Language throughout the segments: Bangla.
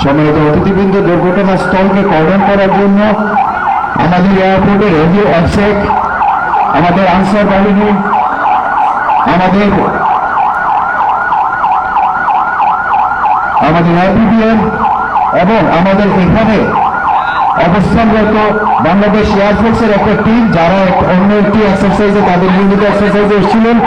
সম্মানিত অতিথিবৃন্দ, দুর্ঘটনাস্থলকে কর্ডন করার জন্য আমাদের এয়ারপোর্টের রেডিও অবসেক, আমাদের আনসার বাহিনী, আমাদের আইপিবিএম এবং আমাদের এখানে অবস্থানরত বাংলাদেশ এয়ারফোর্সের একটা টিম, যারা অন্য একটি এক্সারসাইজে তাদের নিয়মিত এক্সারসাইজে এসেছিলেন,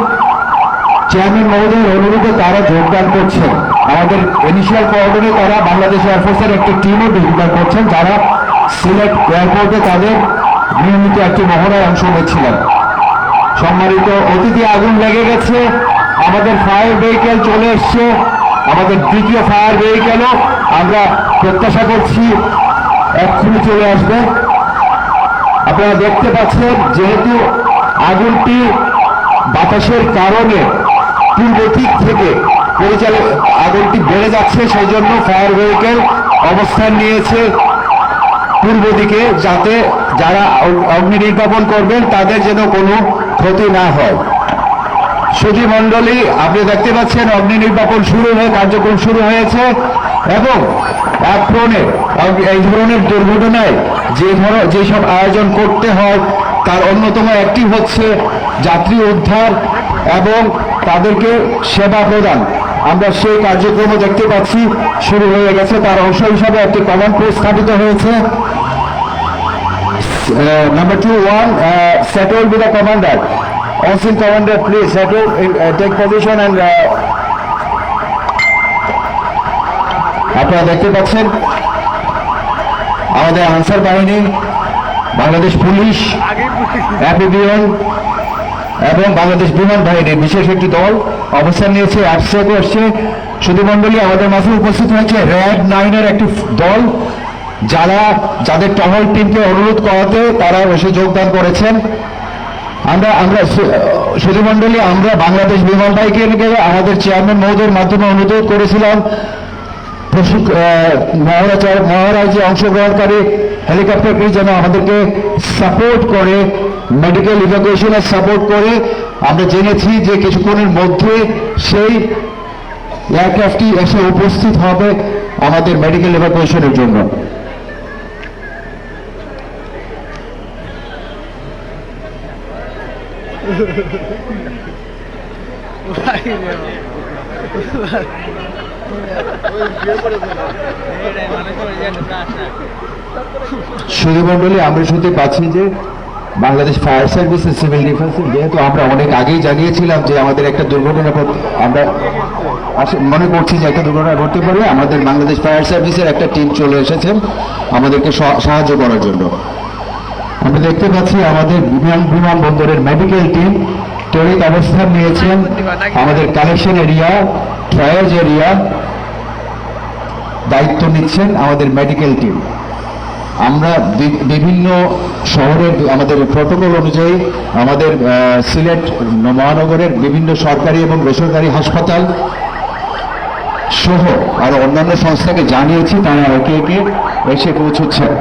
চেয়ারম্যান মহোদয়ের অনুরোধে তারা যোগদান করছেন। আমাদের ইনিশিয়াল কোঅর্ডিনে তারা বাংলাদেশ এয়ারফোর্সের একটি টিমও যোগদান করছেন, যারা সিলেট এয়ারপোর্টে তাদের নিয়মিত একটি মহড়ায় অংশ নিচ্ছিলেন। সম্মানিত অতিথি, আগুন লেগে গেছে, আমাদের ফায়ার ভেহিকেল চলে এসছে, আমাদের দ্বিতীয় ফায়ার ভেহিকেলও আমরা প্রত্যাশা করছি এক্ষুনি চলে আসবে। আপনারা দেখতে পাচ্ছেন, যেহেতু আগুনটি বাতাসের কারণে পূর্ব দিক থেকে আগুনটি বেড়ে যাচ্ছে, সেই জন্য ফায়ার ভেহিকেল অবস্থান নিয়েছে পূর্ব দিকে, যাতে যারা অগ্নি নির্বাপন করবেন তাদের যেন কোনো ক্ষতি না হয়। সুধী মণ্ডলী, আপনি দেখতে পাচ্ছেন অগ্নি নির্বাপন কার্যক্রম শুরু হয়েছে এবং এই ধরনের দুর্ঘটনায় যেসব আয়োজন করতে হয় তার অন্যতম একটি হচ্ছে যাত্রী উদ্ধার এবং তাদেরকে সেবা প্রদান। আমরা সেই কার্যক্রমও দেখতে পাচ্ছি শুরু হয়ে গেছে। তার অংশ হিসাবে একটি কমান্ড পোস্ট স্থাপিত হয়েছে। Number 2-1, settle with the commander. All-Sin commander, please settle, take position and আপনারা দেখতে পাচ্ছেন আমাদের আনসার বাহিনী, বাংলাদেশ পুলিশ, আইপিবিএম এবং বাংলাদেশ বিমান বাহিনীর বিশেষ একটি দল অবস্থান নিয়েছে। অ্যাবসেক আসছে। সুধীমণ্ডলী, আমাদের মাঝে উপস্থিত হয়েছে র্যাব 9-এর একটি দল, যাদের টহল টিমকে অনুরোধ করাতে তারা এসে যোগদান করেছেন। আমরা সুধীমণ্ডলী, আমরা বাংলাদেশ বিমান বাহিনীকে আমাদের চেয়ারম্যান মহোদয়ের মাধ্যমে অনুরোধ করেছিলাম মহারাজ যে অংশগ্রহণকারী হেলিকপ্টারটি যেন আমাদেরকে সাপোর্ট করে, মেডিকেল ইভ্যাকুয়েশনের সাপোর্ট করে। আমরা জেনেছি যে কিছুক্ষণের মধ্যে সেই এয়ারক্রাফটটি এসে উপস্থিত হবে আমাদের মেডিকেল ইভ্যাকুয়েশনের জন্য। সুধীমণ্ডলী, আমরা শুনতে পাচ্ছি যে বাংলাদেশ ফায়ার সার্ভিসের সিভিল ডিফেন্সের, যেহেতু আমরা অনেক আগেই জানিয়েছিলাম যে আমাদের একটা দুর্ঘটনা, আমরা মনে করছি যে একটা দুর্ঘটনা ঘটতে পারে, আমাদের বাংলাদেশ ফায়ার সার্ভিসের একটা টিম চলে এসেছেন আমাদেরকে সাহায্য করার জন্য। আমরা দেখতে পাচ্ছি আমাদের বিমানবন্দরের মেডিকেল টিম তড়িৎ অবস্থান নিয়েছেন। আমাদের কালেকশন এরিয়া, ট্রায়াজ এরিয়া দায়িত্ব নিচ্ছেন আমাদের মেডিকেল টিম। আমরা বিভিন্ন শহরের আমাদের প্রটোকল অনুযায়ী আমাদের সিলেট মহানগরের বিভিন্ন সরকারি এবং বেসরকারি হাসপাতাল সহ আরো অন্যান্য সংস্থাকে জানিয়েছি, তারা একে একে এসে পৌঁছচ্ছেন।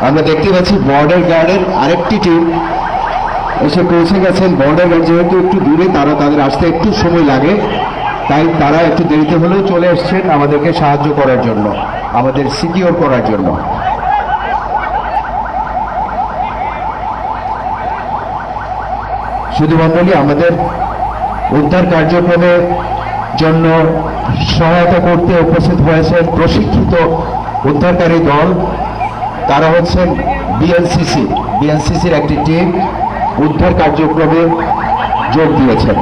আমরা দেখতে পাচ্ছি বর্ডার গার্ডের আরেকটি টিম এসে পৌঁছে গেছেন। বর্ডার গার্ড যেহেতু একটু দূরে, তাদের আসতে একটু সময় লাগে, তাই তারা একটু দেরিতে হলেও চলে এসছেন আমাদেরকে সাহায্য করার জন্য, আমাদের সিকিউর করার জন্য। সুধীমণ্ডলী, আমাদের উদ্ধার কার্যক্রমের জন্য সহায়তা করতে উপস্থিত হয়েছেন প্রশিক্ষিত উদ্ধারকারী দল। তারা হচ্ছেন বিএনসিসির একটি টিম উদ্ধার কার্যক্রমে যোগ দিয়েছেন।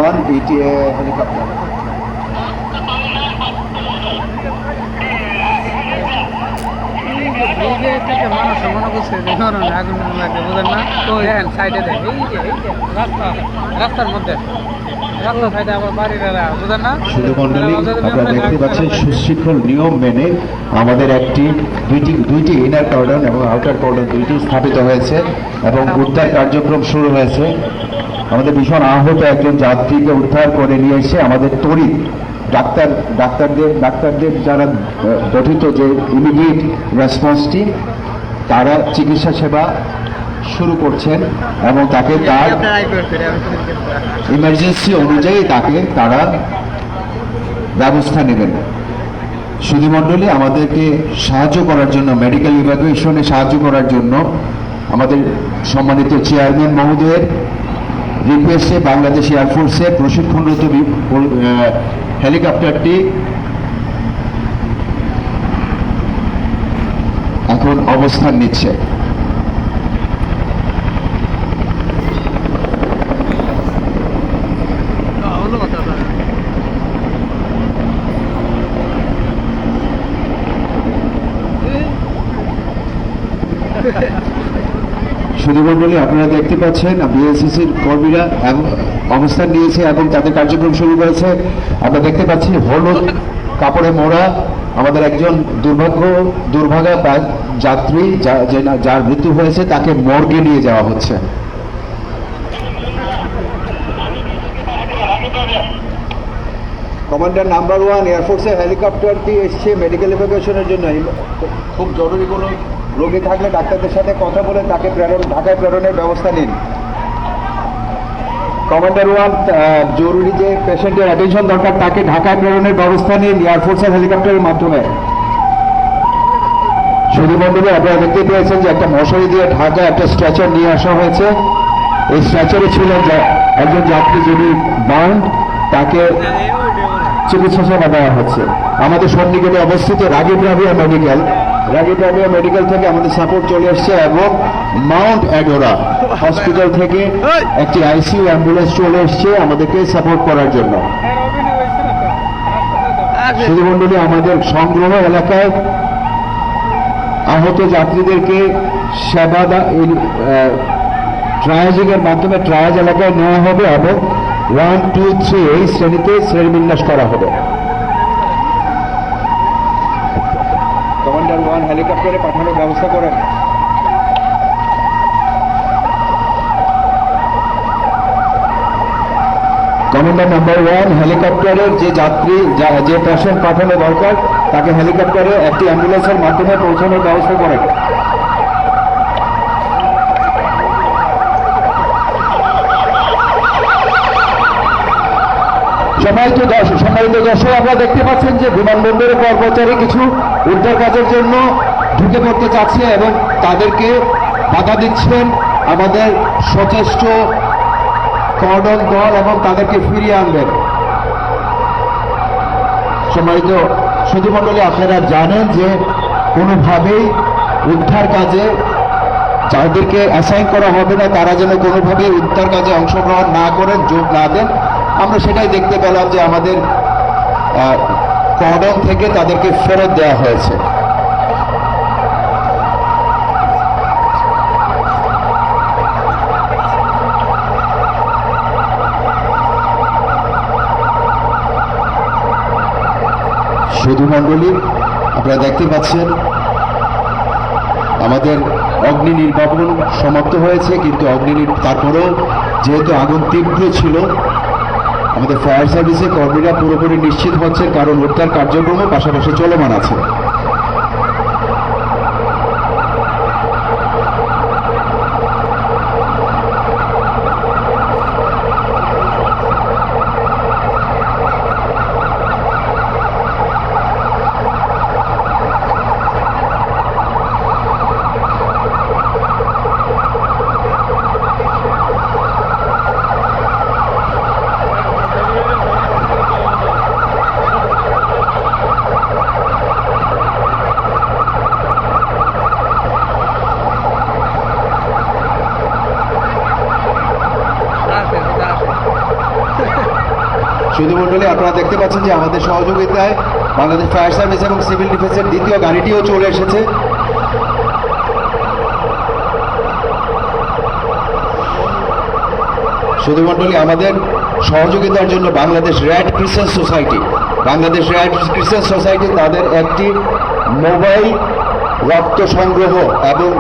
One ETA helicopter. মানুষ মনে করছে আগুন লাগবে, বুঝেন না? সাইডে দেয়, রাস্তার মধ্যে আপনারা দেখতে পাচ্ছেন সুশৃঙ্খল নিয়ম মেনে আমাদের দুইটি ইনার কর্ডন এবং আউটার কর্ডন দুইটি স্থাপিত হয়েছে এবং উদ্ধার কার্যক্রম শুরু হয়েছে। আমাদের ভীষণ আহত একজন যাত্রীকে উদ্ধার করে নিয়ে এসে আমাদের তড়িৎ ডাক্তারদের যারা গঠিত যে ইমিডিয়েট রেসপন্স টিম, তারা চিকিৎসা সেবা শুরু করছেন এবং তাকে তার ইমার্জেন্সি অনুযায়ী তারা ব্যবস্থা নেবেন। সুধীমণ্ডলী, আমাদেরকে সাহায্য করার জন্য, মেডিকেল ইভ্যাকুয়েশনে সাহায্য করার জন্য আমাদের সম্মানিত চেয়ারম্যান মহোদয়ের রিকোয়েস্টে বাংলাদেশ এয়ারফোর্সের প্রশিক্ষণরত হেলিকপ্টারটি এখন অবস্থান নিচ্ছে। সুধীমণ্ডলী, আপনারা দেখতে পাচ্ছেন বিএসসিসির কর্মীরা অবস্থান নিয়েছে এবং তাদের কার্যক্রম শুরু করেছে। আমরা দেখতে পাচ্ছি হলুদ কাপড়ে মোড়া আমাদের একজন দুর্ভাগা যাত্রী যার মৃত্যু হয়েছে, তাকে মর্গে নিয়ে যাওয়া হচ্ছে। কমান্ডার নাম্বার 1 এয়ারফোর্সের হেলিকপ্টারটি এসছে মেডিকেল ইভ্যাকুয়েশনের জন্য। খুব জরুরি কোনো রোগী থাকলে ডাক্তারদের সাথে কথা বলে তাকে ঢাকায় প্রেরণের ব্যবস্থা নিন। কমান্ডার 1, জরুরি যে পেশেন্টের অ্যাটেনশন দরকার তাকে ঢাকায় প্রেরণের ব্যবস্থা নিন এয়ারফোর্সের হেলিকপ্টারের মাধ্যমে। সুধীমণ্ডলী, আপনারা দেখতে পেয়েছেন যে একটা মশারি দিয়ে ঢাকা একটা স্ট্রেচার নিয়ে আসা হয়েছে। এই স্ট্রেচারে ছিলেন একজন যাত্রী যিনি বার্ন, তাকে চিকিৎসা সেবা দেওয়া হচ্ছে। আমাদের সন্নিকটে অবস্থিত রাগিব রাবিয়া মেডিকেল থেকে আমাদের সাপোর্ট চলে এসছে এবং মাউন্ট অ্যাডোরা হসপিটাল থেকে একটি আইসিইউ অ্যাম্বুলেন্স চলে এসছে আমাদেরকে সাপোর্ট করার জন্য। সুধীমণ্ডলী, আমাদের সংগ্রহ এলাকায় আহত যাত্রীদেরকে সেবা ট্রায়াজিং এর মাধ্যমে ট্রায়াজ এলাকায় নেওয়া হবে এবং 1, 2, 3 এই শ্রেণীতে শ্রেণীবিন্যাস করা হবে। কমান্ডার 1 হেলিকপ্টারে পাঠানোর ব্যবস্থা করেন। কমান্ডার নাম্বার 1 হেলিকপ্টারের যে যাত্রী যে পেশেন্ট পাঠানো দরকার তাকে হেলিকপ্টারে একটি অ্যাম্বুলেন্সের মাধ্যমে পৌঁছানোর ব্যবস্থা করেন। সম্মানিত দর্শক, আপনারা দেখতে পাচ্ছেন যে বিমানবন্দরের কর্মচারী কিছু উদ্ধার কাজের জন্য ঢুকে পড়তে চাচ্ছে এবং তাদেরকে বাধা দিচ্ছেন আমাদের সচেষ্ট কর্ডন দল এবং তাদেরকে ফিরিয়ে আনবেন। সম্মানিত সুধীমণ্ডলী, আপনারা জানেন যে কোনোভাবেই উদ্ধার কাজে যাদেরকে অ্যাসাইন করা হবে না তারা যেন কোনোভাবেই উদ্ধার কাজে অংশগ্রহণ না করেন, যোগ না দেন। আমরা সেটাই দেখতে পেলাম যে আমাদের কর্ডন থেকে তাদেরকে ফেরত দেওয়া হয়েছে। সুধীমণ্ডলী, আপনারা দেখতে পাচ্ছেন আমাদের অগ্নি নির্বাপন সমাপ্ত হয়েছে, কিন্তু তারপরেও যেহেতু আগুন তীব্র ছিল আমাদের ফায়ার সার্ভিসের কর্মীরা পুরোপুরি নিশ্চিত হচ্ছেন, কারণ উদ্ধার কার্যক্রমও পাশাপাশি চলমান আছে। সুধীমণ্ডলী, আপনারা দেখতে পাচ্ছেন যে আমাদের সহযোগিতায় বাংলাদেশ ফায়ার সার্ভিস এবং সিভিল ডিফেন্সের দ্বিতীয় গাড়িটিও চলে এসেছে। সুধীমণ্ডলী, আমাদের সহযোগিতার জন্য বাংলাদেশ রেড ক্রিসেন্ট সোসাইটি তাদের একটি মোবাইল রক্ত সংগ্রহ এবং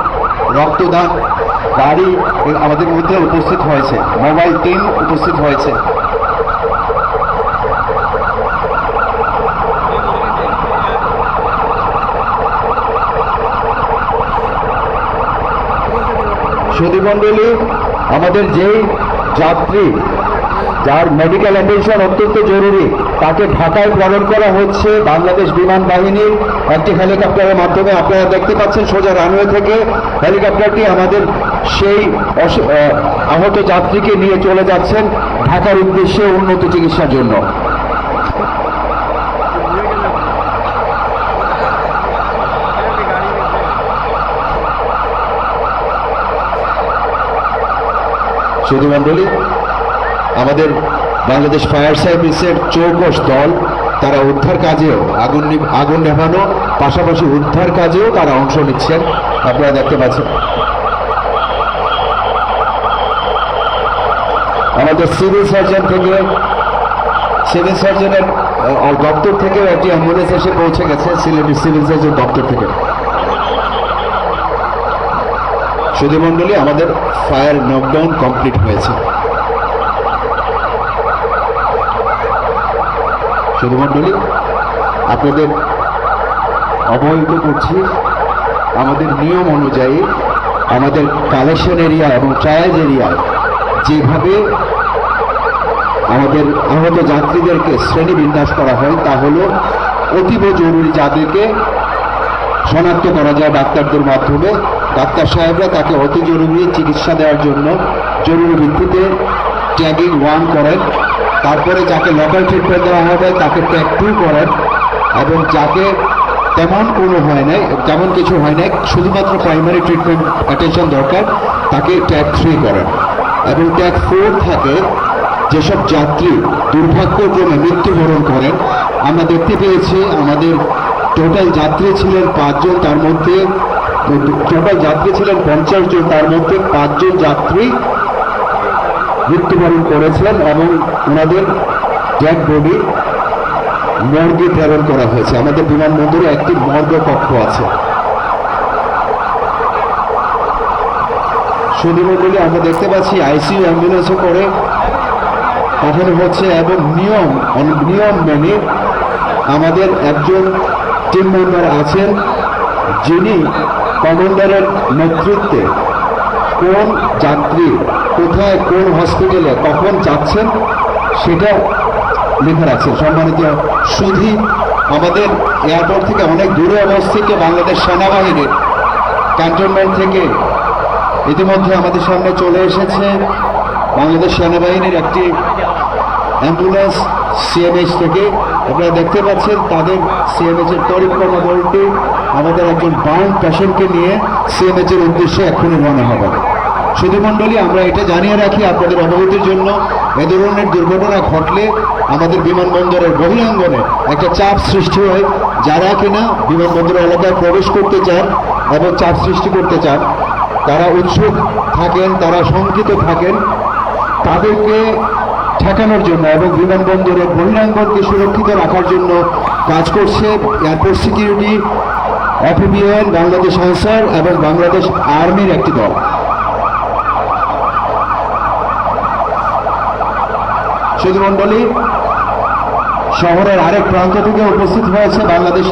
রক্তদান গাড়ি আমাদের মধ্যে উপস্থিত হয়েছে, মোবাইল টিম উপস্থিত হয়েছে। সুধীমণ্ডলী, আমাদের যেই যাত্রী যার মেডিকেল অ্যাটেনশন অত্যন্ত জরুরি তাকে ঢাকায় প্রেরণ করা হচ্ছে বাংলাদেশ বিমান বাহিনীর একটি হেলিকপ্টারের মাধ্যমে। আপনারা দেখতে পাচ্ছেন সোজা রানওয়ে থেকে হেলিকপ্টারটি আমাদের সেই আহত যাত্রীকে নিয়ে চলে যাচ্ছেন ঢাকার উদ্দেশ্যে উন্নত চিকিৎসার জন্য। সুধীমণ্ডলী, আমাদের বাংলাদেশ ফায়ার সার্ভিসের চৌকস দল তারা উদ্ধার কাজেও আগুন নেভানো পাশাপাশি উদ্ধার কাজেও তারা অংশ নিচ্ছেন, আপনারা দেখতে পাচ্ছেন। আমাদের সিভিল সার্জনের দপ্তর থেকে একটি অ্যাম্বুলেন্স এসে পৌঁছে গেছে সিলেট সিভিল সার্জন দপ্তর থেকে। সুধীমণ্ডলী, আমাদের ফায়ার নকডাউন কমপ্লিট হয়েছে। সুধীমণ্ডলী, আপনাদের অবহিত করছি আমাদের নিয়ম অনুযায়ী আমাদের কালেকশন এরিয়া এবং ট্রায়াল এরিয়ায় যেভাবে আমাদের আহত যাত্রীদেরকে শ্রেণীবিন্যাস করা হয় তা হলো অতীব জরুরি যাদেরকে শনাক্ত করা যায় ডাক্তারদের মাধ্যমে, ডাক্তার সাহেবরা তাকে অতি জরুরি চিকিৎসা দেওয়ার জন্য জরুরি ভিত্তিতে ট্যাগিং 1 করেন, তারপরে যাকে লোকাল ট্রিটমেন্ট দেওয়া হবে তাকে ট্যাগ 2 করেন, এবং যাকে তেমন কিছু হয় নাই শুধুমাত্র প্রাইমারি ট্রিটমেন্ট অ্যাটেনশন দরকার তাকে ট্যাগ 3 করেন, এবং ট্যাগ 4 থাকে যেসব যাত্রী দুর্ভাগ্যক্রমে মৃত্যুবরণ করেন। আমরা দেখতে পেয়েছি আমাদের টোটাল যাত্রী ছিলেন 5 জন, তার মধ্যে টোটাল যাত্রী ছিলেন 50 জন, তার মধ্যে 5 জন যাত্রী মৃত্যুবরণ করেছেন এবং ওনাদের ডেড বডি মর্গে প্রেরণ করা হয়েছে। আমাদের বিমানবন্দরে একটি মর্গ কক্ষ আছে। সুধীমণ্ডলী, আমরা দেখতে পাচ্ছি আইসিইউ অ্যাম্বুলেন্সে করে পাঠানো হচ্ছে এবং নিয়ম মেনে আমাদের একজন টিম মেম্বার আছেন যিনি কমান্ডারের নেতৃত্বে কোন যাত্রী কোথায় কোন হসপিটালে কখন যাচ্ছেন সেটা লিখে রাখছেন। সম্মানিত সুধী, আমাদের এয়ারপোর্ট থেকে অনেক দূরে অবস্থিত বাংলাদেশ সেনাবাহিনীর ক্যান্টনমেন্ট থেকে ইতিমধ্যে আমাদের সামনে চলে এসেছে বাংলাদেশ সেনাবাহিনীর একটি অ্যাম্বুলেন্স সিএমএইচ থেকে। আপনারা দেখতে পাচ্ছেন তাদের সিএমএইচ এর তড়িৎ কর্মদলটি আমাদের একজন বার্ন পেশেন্টকে নিয়ে সিএমএইচ এর উদ্দেশ্যে এক্ষুনি রওনা হবে। সুধীমণ্ডলী, আমরা এটা জানিয়ে রাখি আপনাদের অবগতির জন্য, এ ধরনের দুর্ঘটনা ঘটলে আমাদের বিমানবন্দরের বহিরাঙ্গনে একটা চাপ সৃষ্টি হয়। যারা কিনা বিমানবন্দর এলাকায় প্রবেশ করতে চান এবং চাপ সৃষ্টি করতে চান তারা উৎসুক থাকেন, তারা শঙ্কিত থাকেন, তাদেরকে ঠেকানোর জন্য এবং বিমানবন্দরের বহিরাঙ্গনকে সুরক্ষিত রাখার জন্য কাজ করছে এয়ারপোর্ট সিকিউরিটি, এফবিএন, বাংলাদেশ আনসার এবং বাংলাদেশ আর্মির একটি দল। সুধীমণ্ডলী, শহরের আরেক প্রান্ত থেকে উপস্থিত হয়েছে বাংলাদেশ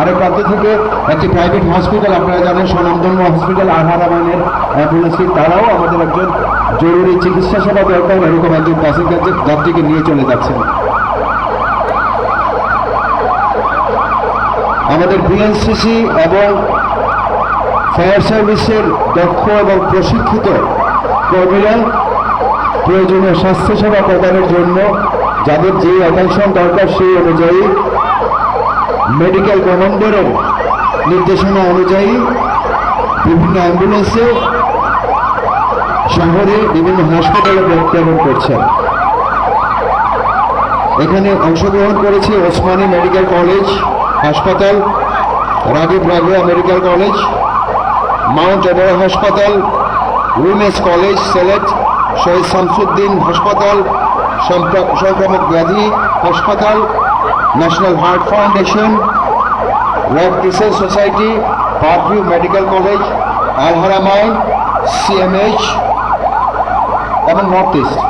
আরেক প্রান্ত থেকে একটি প্রাইভেট হসপিটাল, আপনারা জানেন স্বনামধন্য হসপিটাল আলহারামানের অ্যাম্বুলেন্স, তারাও আমাদের একজন জরুরি চিকিৎসা সেবা দরকার এরকম একজন প্যাসেঞ্জার যাত্রীকে নিয়ে চলে যাচ্ছেন। আমাদের বিএনসিসি এবং ফায়ার সার্ভিসের দক্ষ এবং প্রশিক্ষিত কর্মীরা প্রয়োজনীয় স্বাস্থ্যসেবা প্রদানের জন্য যাদের যে অ্যাটেনশন দরকার সেই অনুযায়ী মেডিকেল কমান্ডারের নির্দেশনা অনুযায়ী বিভিন্ন অ্যাম্বুলেন্সে শহরে বিভিন্ন হাসপাতালে প্রেরণ করছেন। এখানে অংশগ্রহণ করেছে ওসমানী মেডিকেল কলেজ হাসপাতাল, Ragib Ragia medical college, mount এভারা হাসপাতাল, উইমেন্স কলেজ সিলেট, শহীদ শামসুদ্দিন হাসপাতাল, সংক্রামক ব্যাধি হাসপাতাল, national heart foundation, red crescent society, Parkview medical college, Al Haramain, CMH এবং নর্থ ইস্ট।